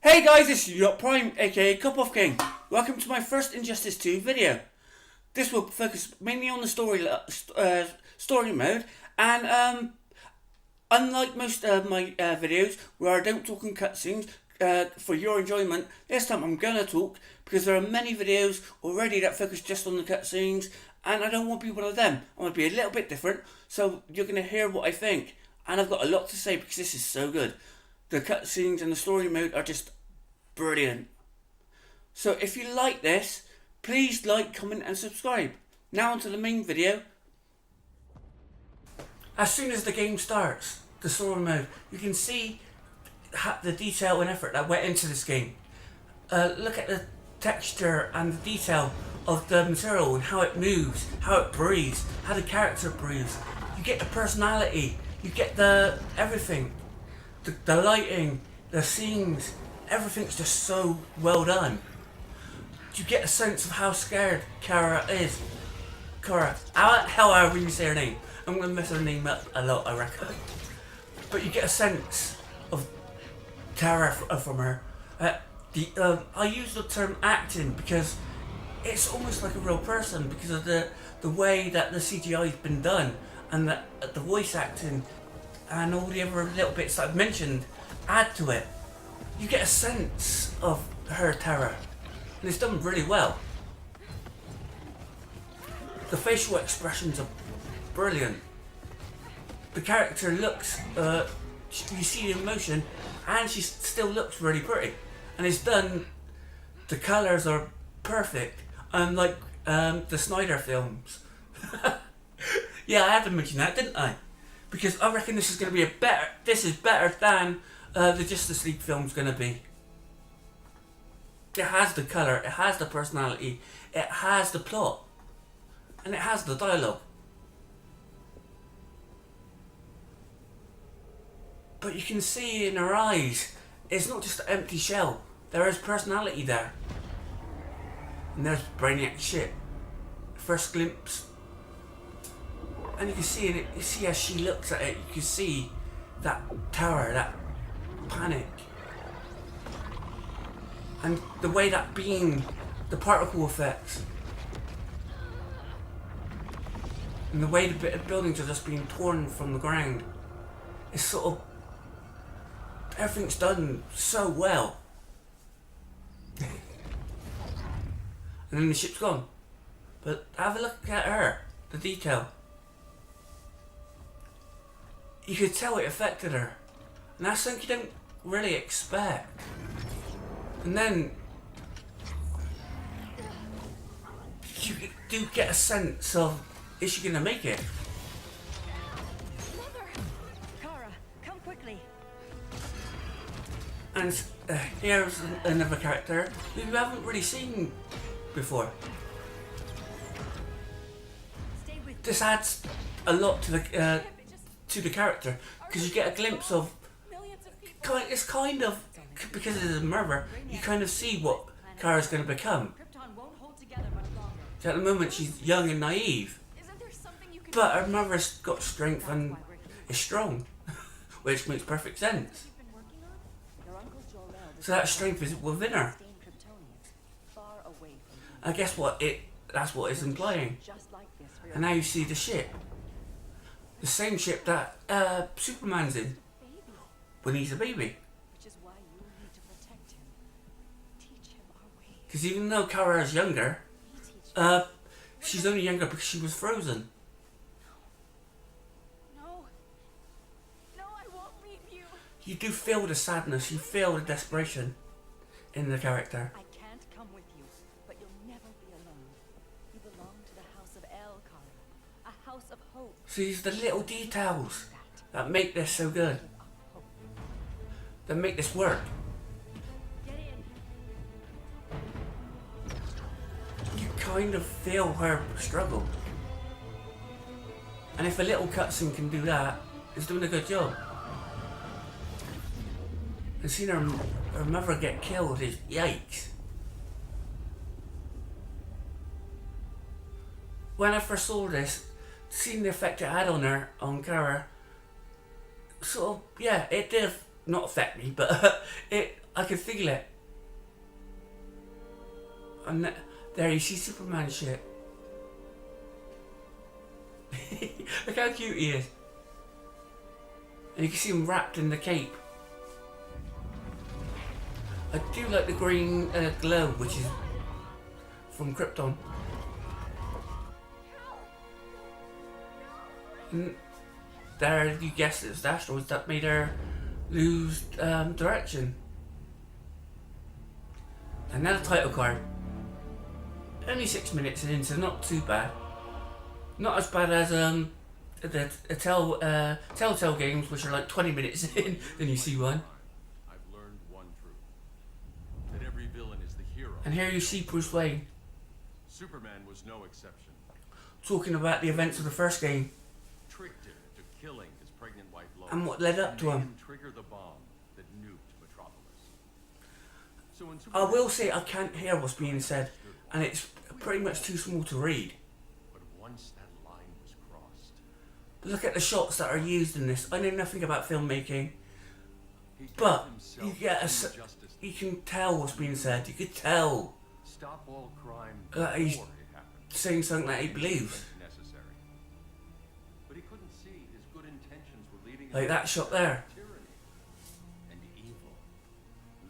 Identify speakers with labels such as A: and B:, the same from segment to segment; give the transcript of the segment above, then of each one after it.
A: Hey guys, it's Prime, aka Cup of King. Welcome to my first Injustice 2 video. This will focus mainly on the story mode, and unlike most of my videos where I don't talk in cutscenes for your enjoyment, this time I'm gonna talk because there are many videos already that focus just on the cutscenes, and I don't want people to them. I want to be a little bit different, so you're gonna hear what I think, and I've got a lot to say because this is so good. The cutscenes and the story mode are just brilliant. So if you like this, please like, comment and subscribe. Now onto the main video. As soon as the game starts, the story mode, you can see the detail and effort that went into this game. Look at the texture and the detail of the material and how it moves, how it breathes, how the character breathes. You get the personality, you get the everything. The lighting, the scenes, everything's just so well done. You get a sense of how scared Kara is. However you say her name. I'm going to mess her name up a lot, I reckon. But you get a sense of Kara from her. I use the term acting because it's almost like a real person because of the way that the CGI has been done and the voice acting and all the other little bits that I've mentioned add to it. You get a sense of her terror, and it's done really well. The facial expressions are brilliant. The character looks, you see the emotion, and she still looks really pretty. And it's done, the colours are perfect, unlike the Snyder films. Yeah, I had to mention that, didn't I? Because I reckon this is going to be this is better than the Justice League film's going to be. It has the colour, it has the personality, it has the plot, and it has the dialogue. But you can see in her eyes, it's not just an empty shell, there is personality there. And there's Brainiac shit. First glimpse. And you can see it. You see as she looks at it. You can see that terror, that panic, and the way that beam, the particle effects, and the way the buildings are just being torn from the ground. It's sort of everything's done so well. And then the ship's gone. But have a look at her, the detail. You could tell it affected her, and that's something you don't really expect. And then you do get a sense of, is she gonna make it?
B: Mother! Kara, come quickly.
A: And here's another character who we haven't really seen before.
B: Stay with
A: This adds a lot to the character because you get a glimpse of.
B: millions of people.
A: It's kind of because it is a murder. You kind of see what Kara's going to become.
B: Krypton won't hold together much longer.
A: So at the moment she's young and naive,
B: Isn't there something you can
A: but her mother's got strength and is strong, which makes perfect sense.
B: you've been working on? Your Uncle Jor-El
A: So that strength is within her.
B: sustained Kryptonians far away from you.
A: I guess that's what it's implying.
B: Just like this for your
A: And now you see the ship, the same ship that Superman's in
B: baby,
A: when he's a baby.
B: which is why you need to protect him. Teach him our ways.
A: Because even though Kara is younger,
B: We teach
A: she's only younger because she was frozen.
B: No. No, I won't leave you.
A: You do feel the sadness, you feel the desperation in the character.
B: I can't come with you, but you'll never be alone. You belong to the House of El, Kara. A house of hope.
A: See, it's the little details that make this so good, that make this work.
B: Get in.
A: You kind of feel her struggle. And if a little cutscene can do that, it's doing a good job. And seeing her mother get killed is yikes. When I first saw this, seeing the effect it had on her, on Kara, sort of, yeah, it did not affect me, but I could feel it. And there you see Superman shit. Look how cute he is. And you can see him wrapped in the cape. I do like the green glow, which is from Krypton. And there, you guessed it, was the asteroids that made her lose direction. And now the title card. Only 6 minutes in, so not too bad. Not as bad as the Telltale games, which are like 20 minutes in, then you see one.
C: I've learned one truth: that every villain is the hero.
A: And here you see Bruce Wayne
C: Superman was no exception.
A: talking about the events of the first game
C: Tricked him into killing his pregnant wife Lois.
A: and what led up to
C: Made
A: him.
C: trigger the bomb that nuked Metropolis. So when
A: I will say I can't hear what's being said, and it's pretty much too small to read.
C: But once that line was crossed,
A: Look at the shots that are used in this. I know nothing about filmmaking,
C: he gave
A: but
C: himself
A: you get
C: injustice.
A: you can tell what's being said. You could tell
C: Stop all crime
A: that he's
C: before it happened.
A: saying something that he believes.
C: Necessary. But he couldn't see his good intentions were leading
A: Like
C: him
A: that shot there.
C: to tyranny and evil.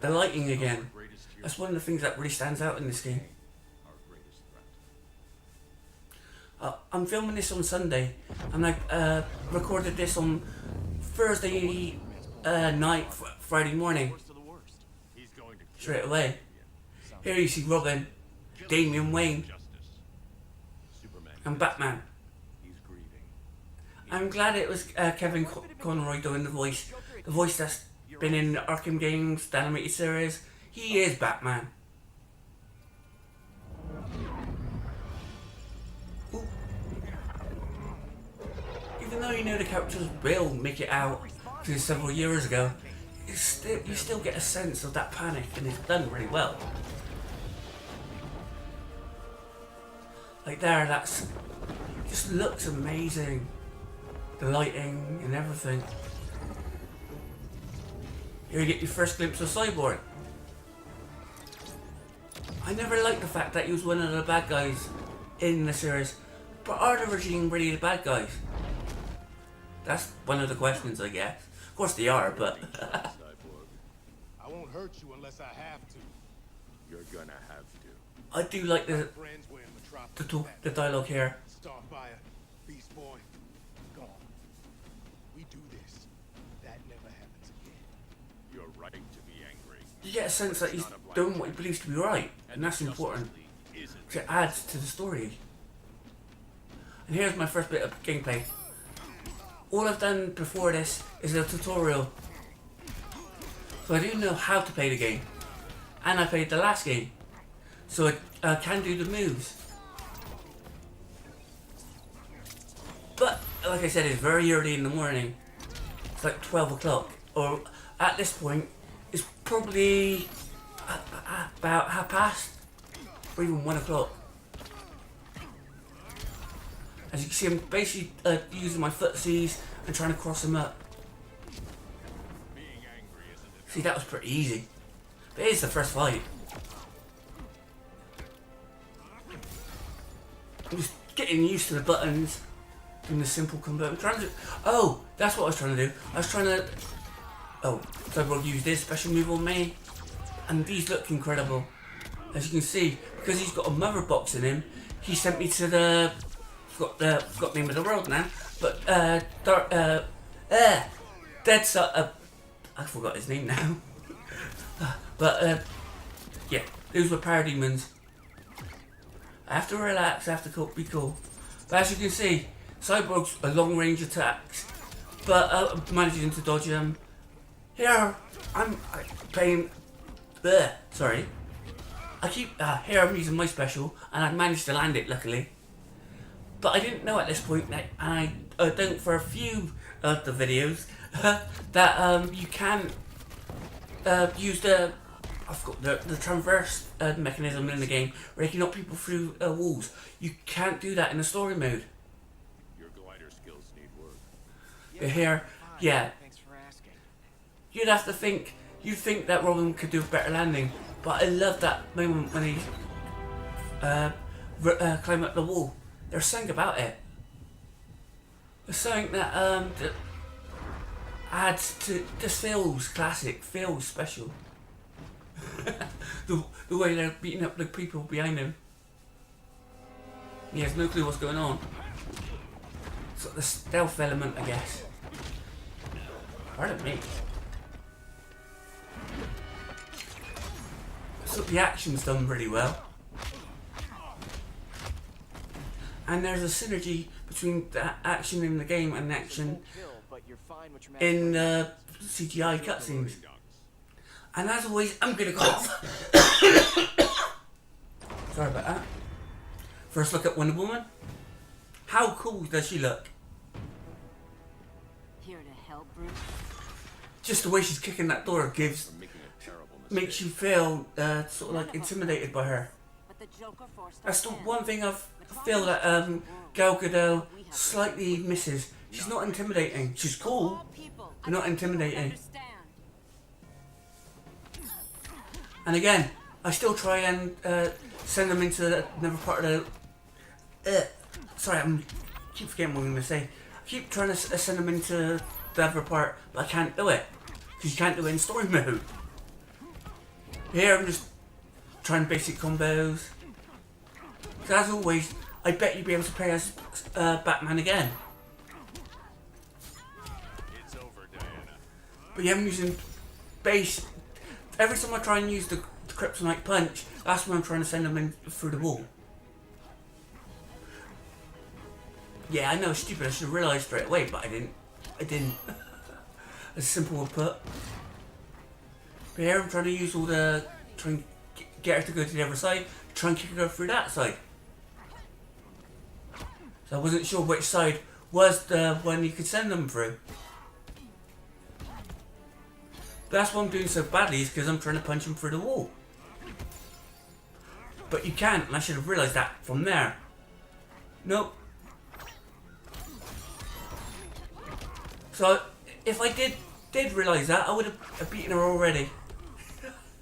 A: The lighting
C: That's
A: again.
C: our greatest hero.
A: That's one of the things that really stands out in this game.
C: Our greatest threat.
A: I'm filming this on Sunday, and I recorded this on Thursday night, Friday morning,
C: He's going to kill
A: straight away.
C: Fabian.
A: Here you see Robin, Damian Wayne,
C: Justice. Superman.
A: and Batman.
C: He's grieving.
A: I'm glad it was Kevin Conroy doing the voice that's been in the Arkham games, the animated series. He is Batman. Ooh. Even though you know the characters will make it out to several years ago, you still get a sense of that panic, and it's done really well. Like there, that's just looks amazing. The lighting and everything. Here you get your first glimpse of Cyborg. I never liked the fact that he was one of the bad guys in the series, but are the regime really the bad guys? That's one of the questions, I guess. Of course they are, but
D: I won't hurt you unless I have to.
C: You're gonna have to.
A: I do like the
D: Friends were in Metropolis.
A: the dialogue here.
D: Starfire, Beast Boy, gone. We do this. That never happens again.
C: You're right to be angry.
A: You get a sense that he's doing what he believes to be right, and that's important.
C: Isn't.
A: Because it adds to the story. And here's my first bit of gameplay. All I've done before this is a tutorial. So I do know how to play the game. And I played the last game. So I can do the moves. But, like I said, it's very early in the morning. It's like 12 o'clock. Or at this point, it's probably about 1:30. Or even 1 o'clock. As you can see, I'm basically using my footsies and trying to cross them up.
C: Being angry isn't it?
A: See, that was pretty easy. But it is the first fight. I'm just getting used to the buttons and the simple combo. I'm trying to do... Oh, that's what I was trying to do. I was trying to... Oh, Cyborg used this special move on me. And these look incredible. As you can see, because he's got a mother box in him, he sent me to the... Forgot the name of the world now. But, Dead Side... I forgot his name now. But, yeah, those were parademons. I have to relax, I have to be cool. But as you can see, Cyborg's a long range attacks, but I'm managing to dodge them. Here, I'm playing... sorry. Here I'm using my special, and I've managed to land it, luckily. But I didn't know at this point, and I don't for a few of the videos, that you can use the... I forgot the traverse mechanism in the game where you can knock people through walls. You can't do that in the story mode.
C: Your glider skills need work.
A: But here, yeah,
E: Thanks for asking.
A: you'd have to think, you'd think that Robin could do a better landing. But I love that moment when he climbed up the wall. There's something about it. There's something that adds to, just feels classic, feels special. the way they're beating up the people behind him. He has no clue what's going on. It's got the stealth element, I guess. Pardon me. So the action's done really well. And there's a synergy between the action in the game and the action in the CGI cutscenes. And as always, I'm gonna cough. Sorry about that. First look at Wonder Woman. How cool does she look?
B: Here to help, Bruce.
A: Just the way she's kicking that door makes you feel sort of like intimidated by her.
B: But the Joker forced
A: That's the
B: our hand.
A: one thing I feel that Gal Gadot slightly misses. She's not intimidating. She's cool, but not intimidating. And again, I still try and send them into another part of the... sorry, I keep forgetting what I'm going to say. I keep trying to send them into the other part, but I can't do it. Because you can't do it in story mode. Here I'm just trying basic combos. So as always, I bet you'll be able to play as Batman again.
D: It's over, Diana.
A: But yeah, I'm using base. Every time I try and use the kryptonite punch, that's when I'm trying to send them in through the wall. Yeah, I know it's stupid. I should have realised straight away, but I didn't. I didn't. As simple as put. But here I'm trying to use all the... try and get her to go to the other side, try and kick her through that side. So I wasn't sure which side was the one you could send them through. But that's why I'm doing so badly, is because I'm trying to punch him through the wall. But you can't, and I should have realised that from there. Nope. So if I did realise that, I would have beaten her already.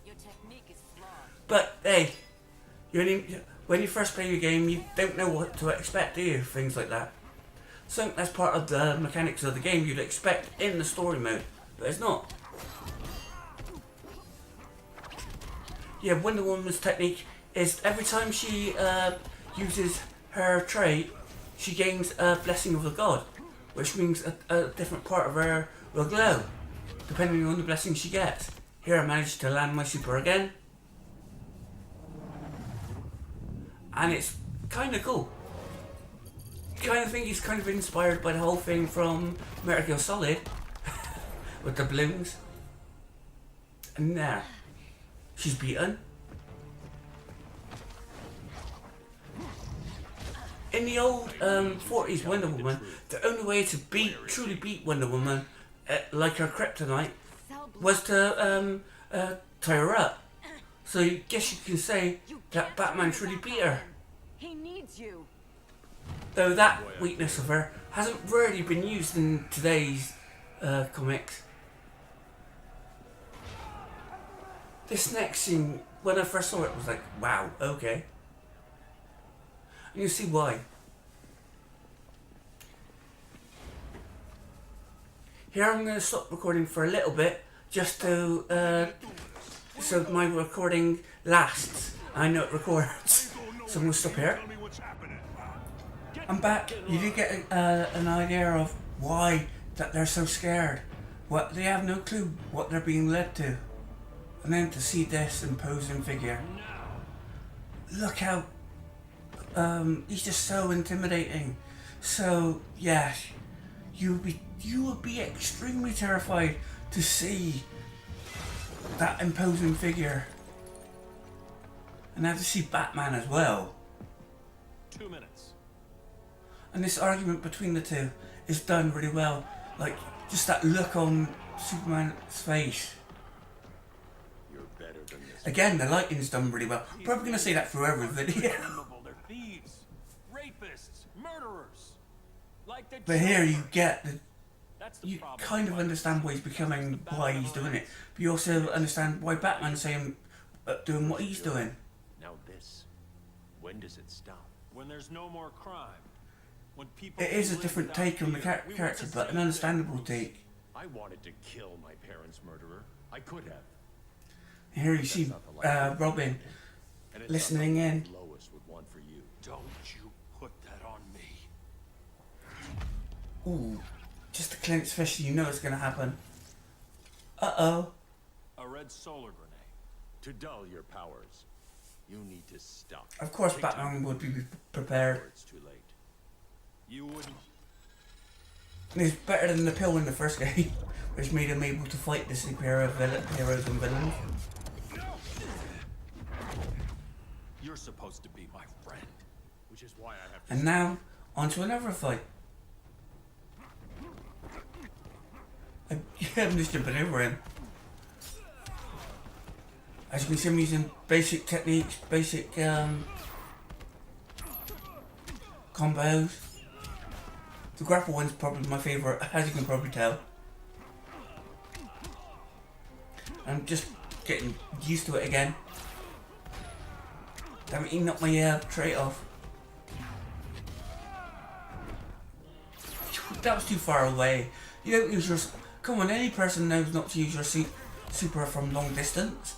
B: Your technique is flawed.
A: But hey, when you first play your game, you don't know what to expect, do you? Things like that. So that's part of the mechanics of the game you'd expect in the story mode, but it's not. Yeah, Wonder Woman's technique is every time she uses her trait, she gains a blessing of the god, which means a different part of her will glow, depending on the blessing she gets. Here I managed to land my super again. And it's kind of cool. Kind of think he's kind of inspired by the whole thing from Metal Gear Solid with the balloons. And there, she's beaten. In the old 40s Wonder Woman, the only way to truly beat Wonder Woman, like her kryptonite, was to tie her up. So I guess you can say that Batman truly beat her.
B: He needs you.
A: Though that weakness of her hasn't really been used in today's comics. This next scene, when I first saw it, was like, wow, okay. And you see why. Here I'm going to stop recording for a little bit, just to, so my recording lasts. I know it records. So I'm going to stop here.
D: Tell me what's happening.
A: I'm back. You did get an idea of why that they're so scared. What, they have no clue what they're being led to. And then to see this imposing figure. Look how he's just so intimidating. So yeah, you would be extremely terrified to see that imposing figure. And now to see Batman as well.
C: 2 minutes.
A: And this argument between the two is done really well. Like, just that look on Superman's face.
D: You're better than this.
A: Again, the lighting's done really well. Probably going to say that through every video.
C: They're thieves, rapists, murderers. Like the
A: But here you get you kind of understand why he's becoming, why he's doing it. But you also understand why Batman's saying, doing what he's doing.
C: Now this, when does it stop?
E: When there's no more crime. When people
A: It is a
E: live
A: different
E: without
A: take on the
E: fear. We want
A: character,
E: the
A: but an
E: same
A: understandable
E: thing.
A: take.
C: I wanted to kill my parents' murderer. I could have.
A: Here you see Robin
C: And it's
A: listening
C: not
A: in.
C: what Lois would want for you.
E: Don't you put that on me.
A: Ooh, just a clenched fist, you know it's gonna happen. Uh-oh.
E: A red solar grenade.
C: To dull your powers, you need to stop.
A: Of course
C: Take time
A: Batman would be
C: before
A: prepared.
C: it's too late.
E: You wouldn't.
A: It's better than the pill in the first game, which made him able to fight the superhero heroes and villains.
E: You're supposed to be my friend.
C: Which is why I have to.
A: And now, on to another fight. I'm just jumping over him. As you can see, I'm using basic techniques, basic combos. The grapple one's probably my favourite, as you can probably tell. I'm just getting used to it again. Damn it, he knocked my trait off. That was too far away. You don't use your... Come on, any person knows not to use your super from long distance.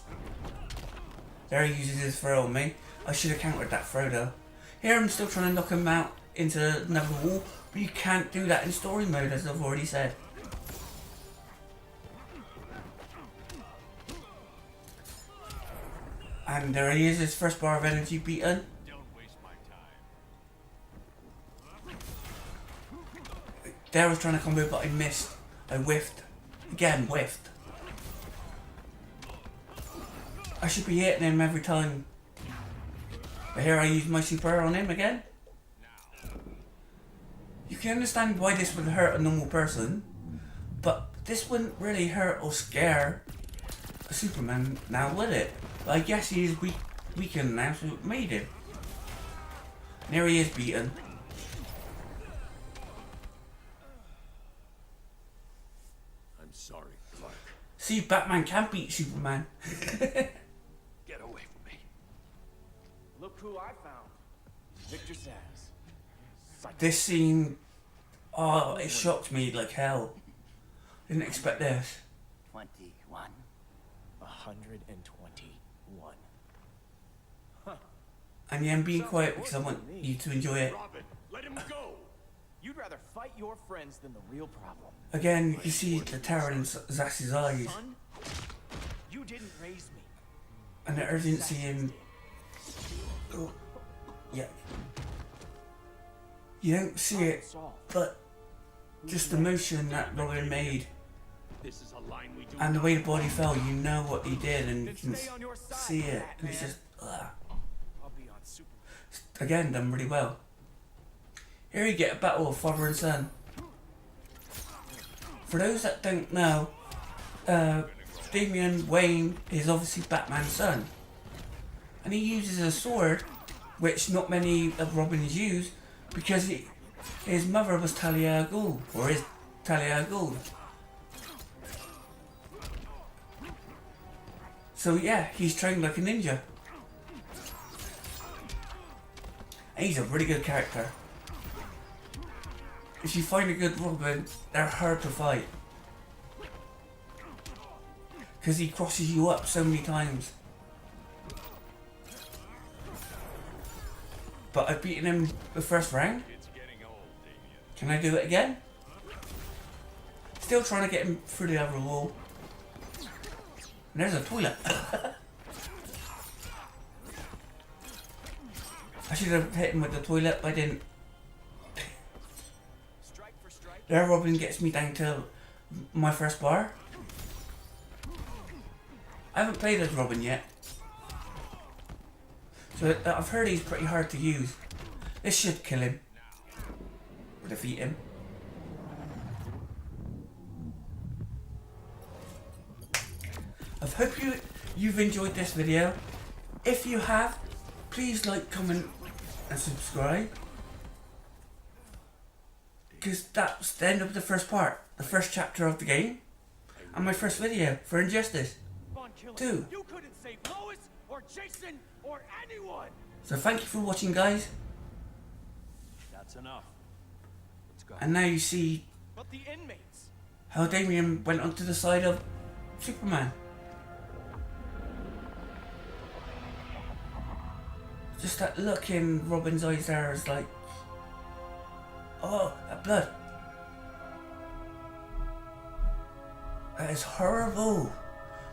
A: There he uses his throw on me. I should have countered that throw though. Here I'm still trying to knock him out into another wall, but you can't do that in story mode, as I've already said. And there he is, his first bar of energy beaten.
E: Don't waste my time.
A: There I was trying to combo, but I missed. I whiffed. Again, whiffed. I should be hitting him every time. But here I use my super on him again. You can understand why this would hurt a normal person, but this wouldn't really hurt or scare a Superman now, would it? But I guess he is weakened now, so it made him. And here he is beaten.
C: I'm sorry, Clark.
A: See, Batman can beat Superman.
E: Get away from me.
F: Look who I found. Victor Sass.
A: This scene, oh, it shocked me like hell. Didn't expect this.
F: 21. 121.
A: And yeah, I'm being quiet because I want you to enjoy it.
C: Robin, let him go!
F: You'd rather fight your friends than the real problem.
A: Again, you can see the terror in Zax's eyes
F: Son, you didn't raise me.
A: and the urgency in. Oh, yeah. You don't see it, but just the motion that Robin made
C: This is a line we do
A: and the
C: not
A: way the body fell, you know what he did, and you
F: Then
A: can
F: stay on your side,
A: see it. And it's
F: Batman.
A: just, ugh.
F: I'll be on Superman.
A: Again, done really well. Here you get a battle of father and son. For those that don't know, Damian Wayne is obviously Batman's son. And he uses a sword, which not many of Robin's use, because his mother was Talia al Ghul, or is Talia al Ghul. So yeah, he's trained like a ninja. And he's a really good character. If you find a good Robin, they're hard to fight. Because he crosses you up so many times. But I've beaten him the first round.
E: It's getting old, Damien.
A: Can I do it again? Still trying to get him through the other wall. And there's a toilet. I should have hit him with the toilet, but I didn't.
F: Strike for strike.
A: There Robin gets me down to my first bar. I haven't played as Robin yet. So I've heard he's pretty hard to use. This should kill him. Or defeat him. I hope you've enjoyed this video. If you have, please like, comment and subscribe. because that's the end of the first part, the first chapter of the game, and my first video for Injustice
F: Come on, kill him.
A: 2.
F: You couldn't save Lois or Jason or anyone.
A: So thank you for watching, guys,
E: That's enough. Let's go.
A: and now you see
F: But the inmates.
A: how Damien went onto the side of Superman. Just that look in Robin's eyes there is like, oh, that blood. That is horrible.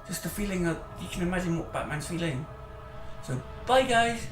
A: Just the feeling of, you can imagine what Batman's feeling. So, bye guys.